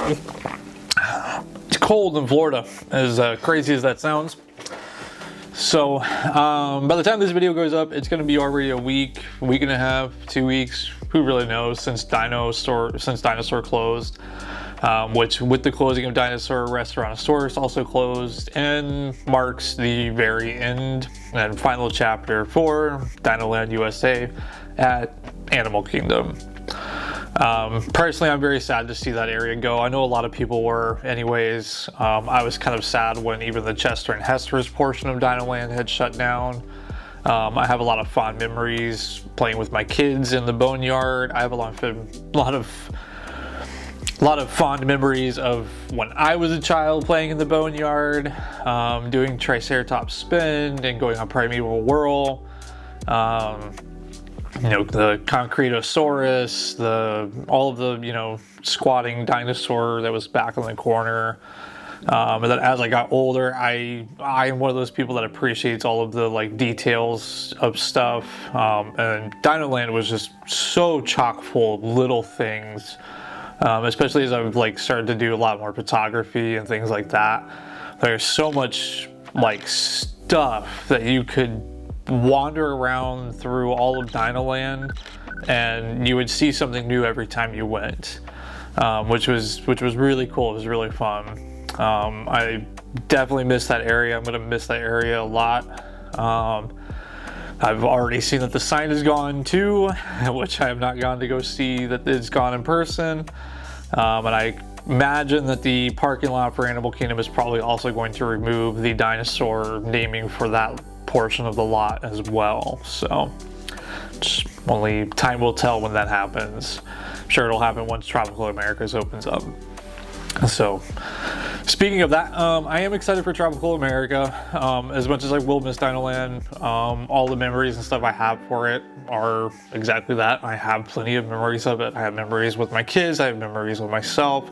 It's cold in Florida, as crazy as that sounds. So by the time this video goes up, it's going to be already a week and a half, 2 weeks, who really knows, since Dinosaur closed. Which, with the closing of Dinosaur, restaurant stores also closed, and marks the very end and final chapter for Dinoland U.S.A. at Animal Kingdom. Personally, I'm very sad to see that area go. I know a lot of people were anyways. I was kind of sad when even the Chester and Hester's portion of Dinoland had shut down. I have a lot of fond memories playing with my kids in the boneyard. I have a lot of fond memories of when I was a child playing in the boneyard, doing Triceratops spin and going on Primeval Whirl. You know, the Concretosaurus, all of the, you know, squatting dinosaur that was back in the corner. And then as I got older, I am one of those people that appreciates all of the like details of stuff. And Dinoland was just so chock full of little things, especially as I've like started to do a lot more photography and things like that. There's so much like stuff that you could wander around through all of Dinoland, and you would see something new every time you went, which was really cool. It was really fun. I definitely miss that area. I'm gonna miss that area a lot. I've already seen that the sign is gone too, which I have not gone to go see that it's gone in person. And I imagine that the parking lot for Animal Kingdom is probably also going to remove the dinosaur naming for that portion of the lot as well. So just only time will tell when that happens. I'm sure it'll happen once Tropical Americas opens up. So speaking of that, I am excited for Tropical America. As much as I will miss Dinoland, all the memories and stuff I have for it are exactly that. I have plenty of memories of it. I have memories with my kids. I have memories with myself.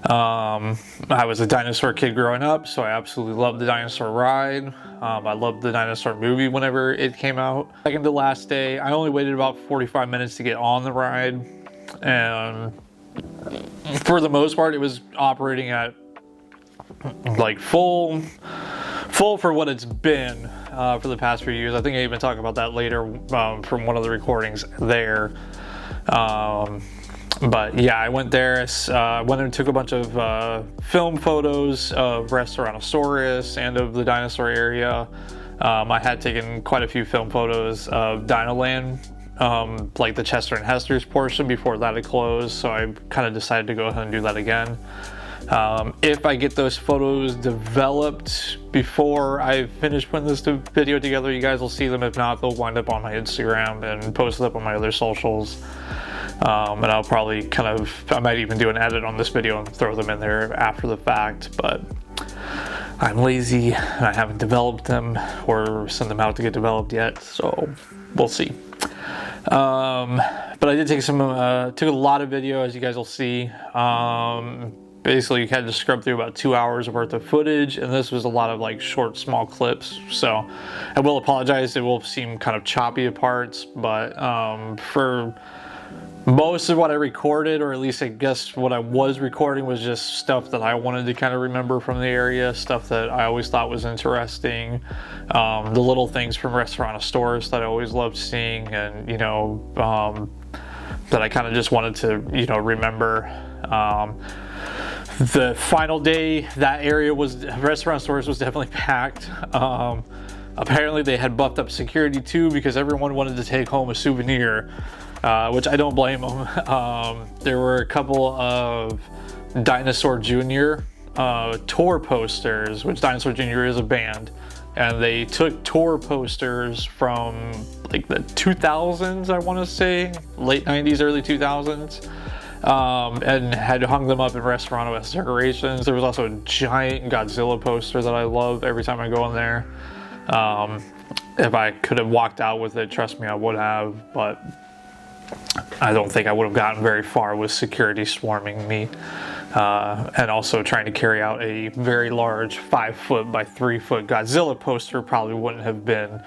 I was a dinosaur kid growing up, so I absolutely loved the dinosaur ride. I loved the dinosaur movie whenever it came out. Second to last day, I only waited about 45 minutes to get on the ride, and for the most part, it was operating at like full for what it's been for the past few years. I think I even talk about that later from one of the recordings there. But yeah, I went there, went and took a bunch of film photos of Restaurantosaurus and of the dinosaur area. I had taken quite a few film photos of Dinoland, like the Chester and Hester's portion before that had closed, so I kind of decided to go ahead and do that again. If I get those photos developed before I finish putting this video together, you guys will see them. If not, they'll wind up on my Instagram and posted up on my other socials. And I'll probably I might even do an edit on this video and throw them in there after the fact, but I'm lazy and I haven't developed them or sent them out to get developed yet, so we'll see. But I did take took a lot of video, as you guys will see. Basically, you had to scrub through about 2 hours worth of footage, and this was a lot of like short, small clips. So I will apologize, it will seem kind of choppy at parts, but for most of what I recorded, or at least I guess what I was recording, was just stuff that I wanted to kind of remember from the area, stuff that I always thought was interesting, the little things from Restaurantosaurus that I always loved seeing, and you know, that I kind of just wanted to, you know, remember. The final day, that area Restaurantosaurus was definitely packed. Apparently they had buffed up security too, because everyone wanted to take home a souvenir, which I don't blame them. There were a couple of Dinosaur Jr. Tour posters, which Dinosaur Jr. is a band, and they took tour posters from like the 2000s, I want to say, late 90s, early 2000s. And had hung them up in Restaurantosaurus decorations. There was also a giant Godzilla poster that I love every time I go in there. If I could have walked out with it, trust me, I would have, but I don't think I would have gotten very far with security swarming me, and also trying to carry out a very large 5-foot by 3-foot Godzilla poster probably wouldn't have been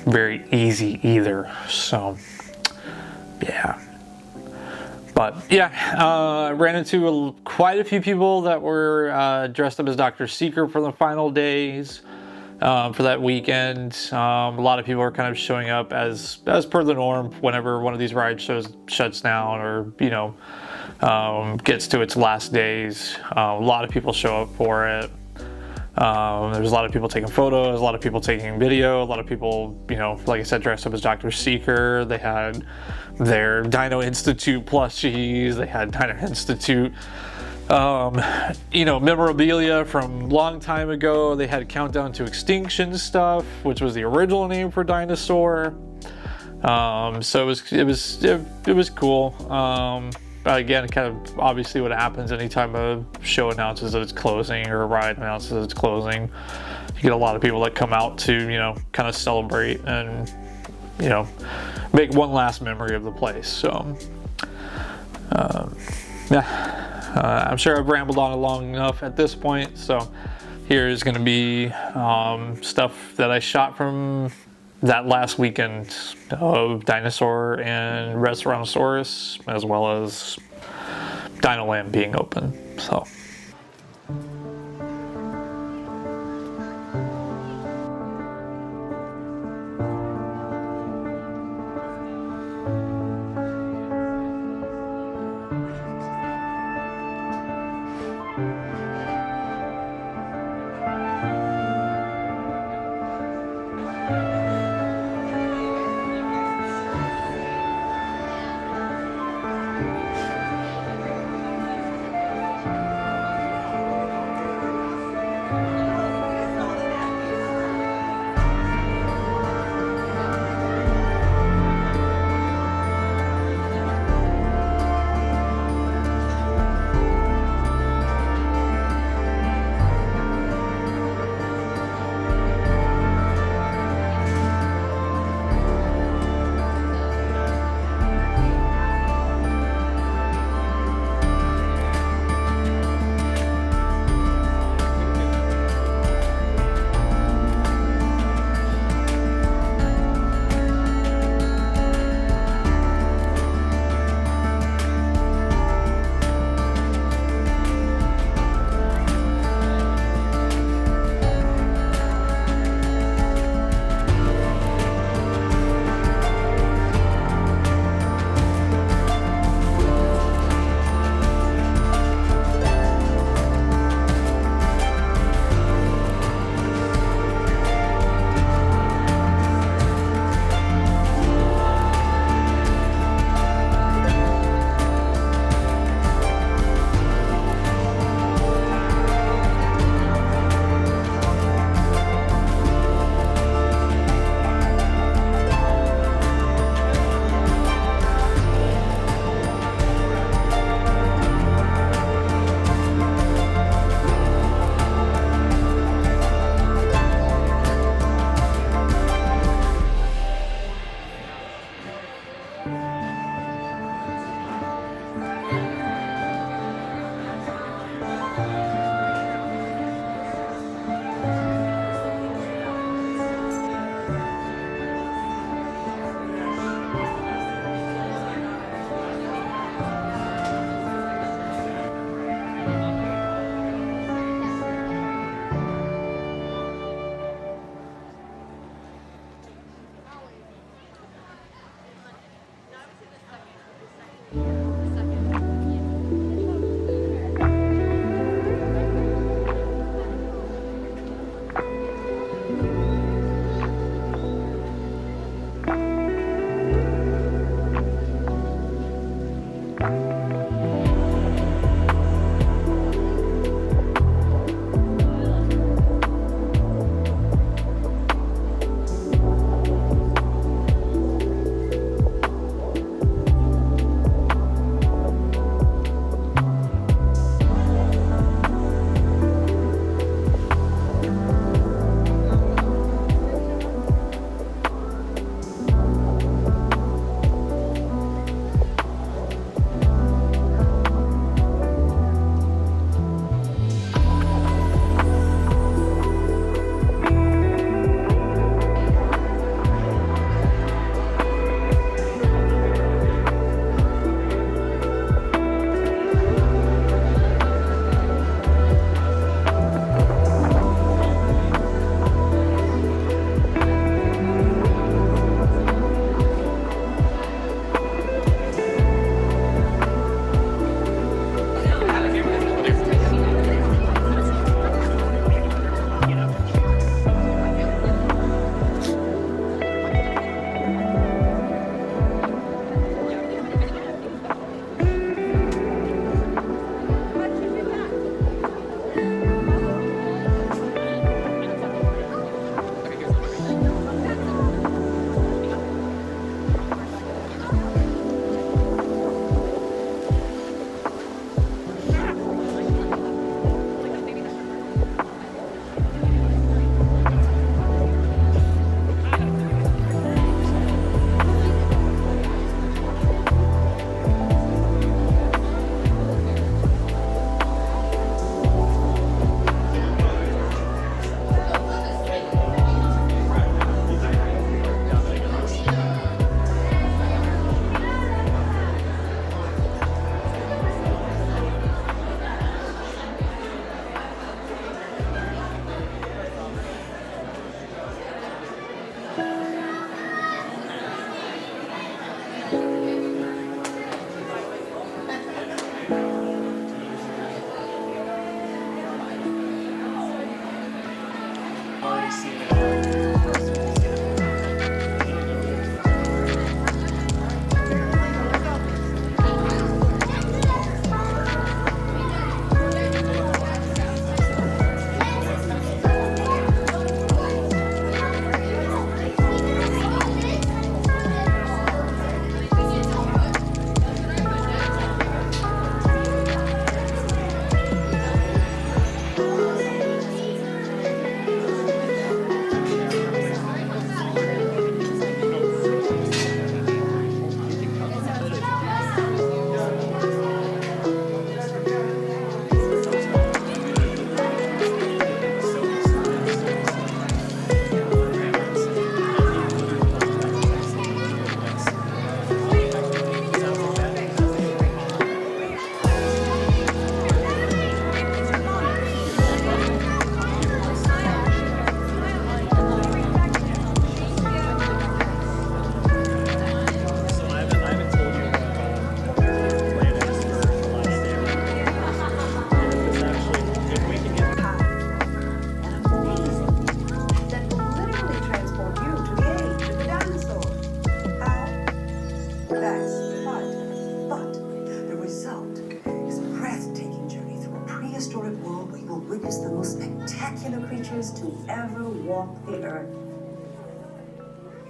very easy either. So yeah. But yeah, I ran into quite a few people that were dressed up as Dr. Seeker for the final days. For that weekend, a lot of people are kind of showing up as per the norm whenever one of these ride shows shuts down or gets to its last days. A lot of people show up for it. There's a lot of people taking photos, a lot of people taking video, a lot of people, like I said, dressed up as Dr. Seeker. They had their Dino Institute plushies. They had Dino Institute memorabilia from long time ago. They had Countdown to Extinction stuff, which was the original name for Dinosaur. So it was cool. Again, kind of obviously what happens anytime a show announces that it's closing or a ride announces that it's closing. You get a lot of people that come out to, kind of celebrate and, make one last memory of the place. So, I'm sure I've rambled on long enough at this point. So here's going to be stuff that I shot from that last weekend of Dinosaur and Restaurantosaurus, as well as Dinoland being open. So. fast fighter. But the result is a breathtaking journey through a prehistoric world where you will witness the most spectacular creatures to ever walk the earth.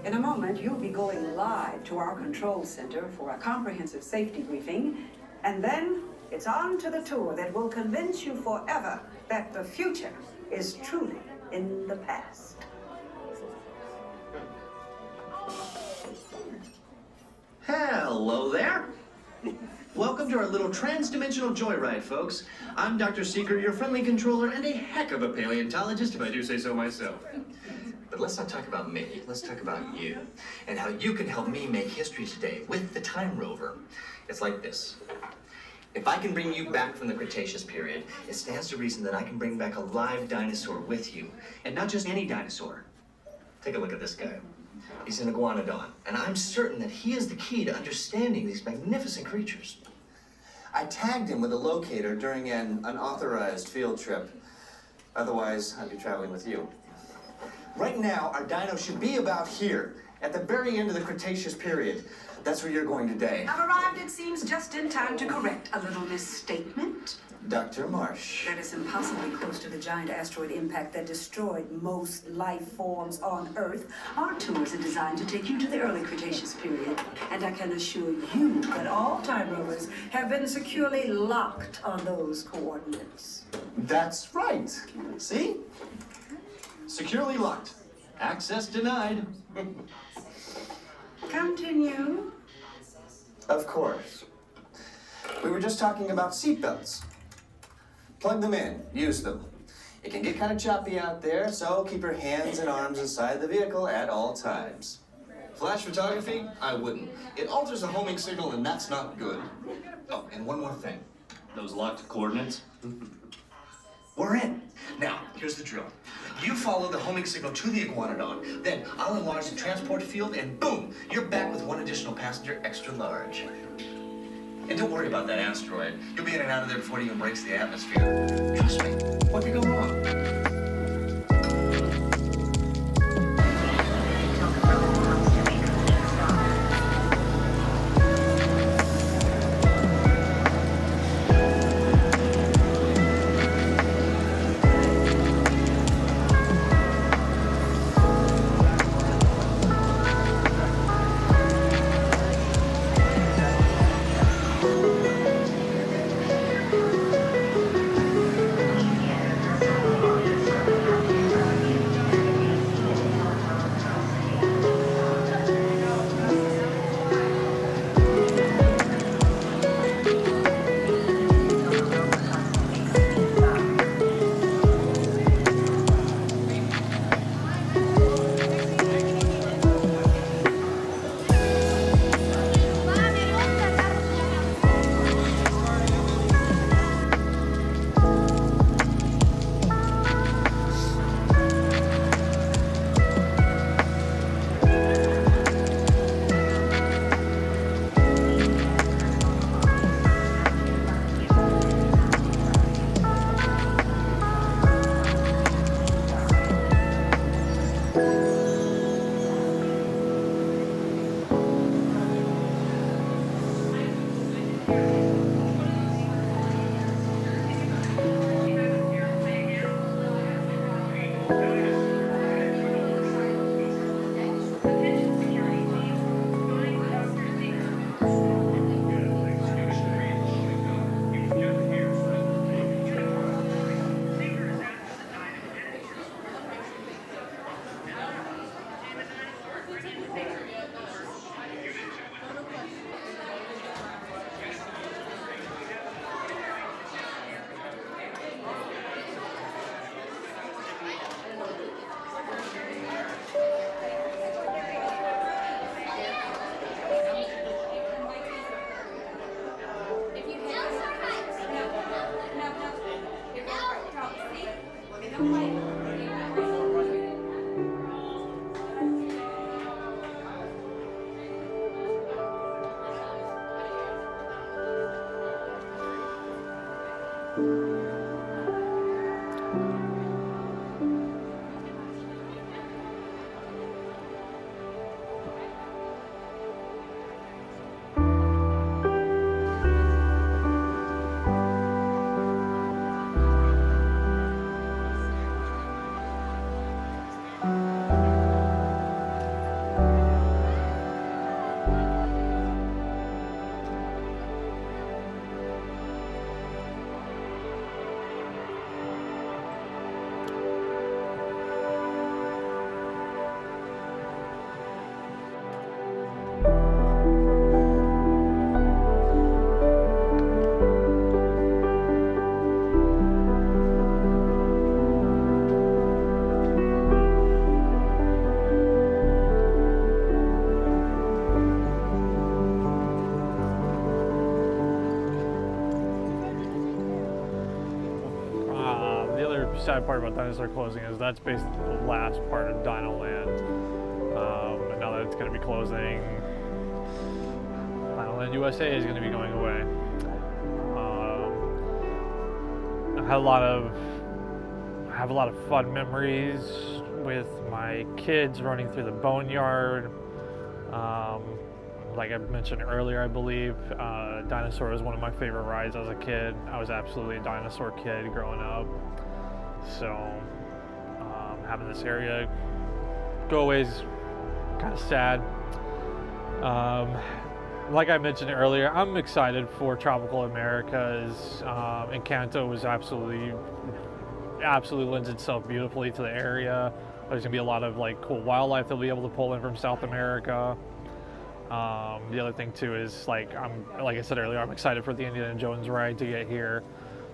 In a moment, you'll be going live to our control center for a comprehensive safety briefing, and then it's on to the tour that will convince you forever that the future is truly in the past. Hello there. Welcome to our little trans-dimensional joyride, folks. I'm Dr. Seeker, your friendly controller, and a heck of a paleontologist, if I do say so myself. But let's not talk about me. Let's talk about you and how you can help me make history today with the Time Rover. It's like this. If I can bring you back from the Cretaceous period, it stands to reason that I can bring back a live dinosaur with you. And not just any dinosaur. Take a look at this guy. He's an iguanodon, and I'm certain that he is the key to understanding these magnificent creatures. I tagged him with a locator during an unauthorized field trip. Otherwise, I'd be traveling with you. Right now, our dino should be about here, at the very end of the Cretaceous period. That's where you're going today. I've arrived, it seems, just in time to correct a little misstatement. Dr. Marsh. That is impossibly close to the giant asteroid impact that destroyed most life forms on Earth. Our tours are designed to take you to the early Cretaceous period. And I can assure you that all time rovers have been securely locked on those coordinates. That's right. See? Securely locked. Access denied. Continue. Of course. We were just talking about seatbelts. Plug them in, use them. It can get kind of choppy out there, so keep your hands and arms inside the vehicle at all times. Flash photography? I wouldn't. It alters the homing signal, and that's not good. Oh, and one more thing. Those locked coordinates? We're in. Now, here's the drill. You follow the homing signal to the iguanodon, then I'll enlarge the transport field, and boom, you're back with one additional passenger extra large. And don't worry about that asteroid. You'll be in and out of there before it even breaks the atmosphere. Trust me, what could go wrong? sad part about Dinosaur closing is that's basically the last part of Dinoland. And now that it's going to be closing, Dinoland U.S.A. is going to be going away. I have a lot of fun memories with my kids running through the boneyard. Like I mentioned earlier, I believe, Dinosaur was one of my favorite rides as a kid. I was absolutely a dinosaur kid growing up. So having this area go away is kind of sad. Like I mentioned earlier, I'm excited for Tropical Americas. Encanto was absolutely lends itself beautifully to the area. There's gonna be a lot of like cool wildlife they'll be able to pull in from South America. The other thing too is like I said earlier, I'm excited for the Indiana Jones ride to get here.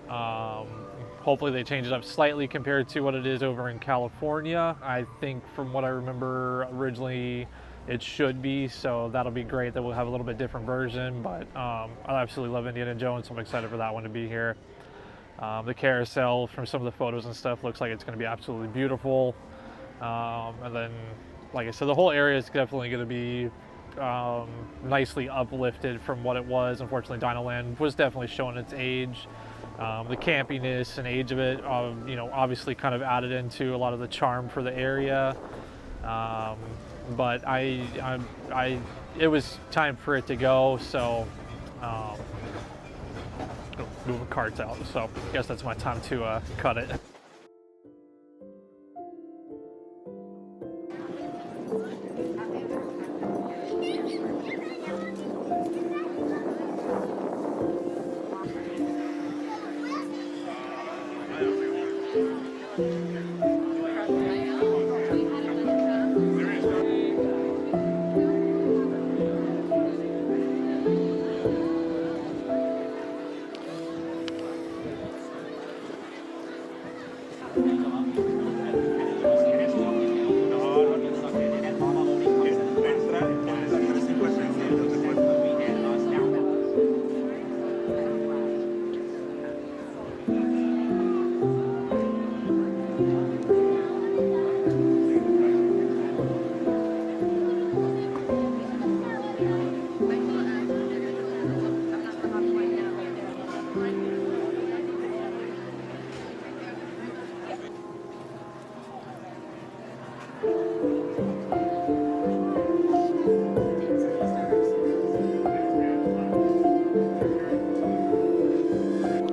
Hopefully they change it up slightly compared to what it is over in California. I think from what I remember originally, it should be, so that'll be great that we'll have a little bit different version. But I absolutely love Indiana Jones, so I'm excited for that one to be here. The carousel from some of the photos and stuff looks like it's going to be absolutely beautiful. And then, like I said, the whole area is definitely going to be nicely uplifted from what it was. Unfortunately, Dinoland was definitely showing its age. The campiness and age of it, you know, obviously kind of added into a lot of the charm for the area. But it was time for it to go, so moving carts out. So I guess that's my time to cut it.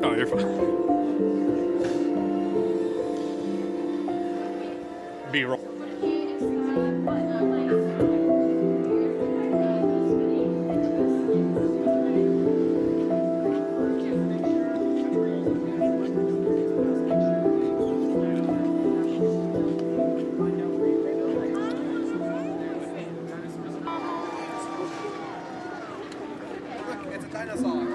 Oh, you're fine. B-roll. Look, it's a dinosaur.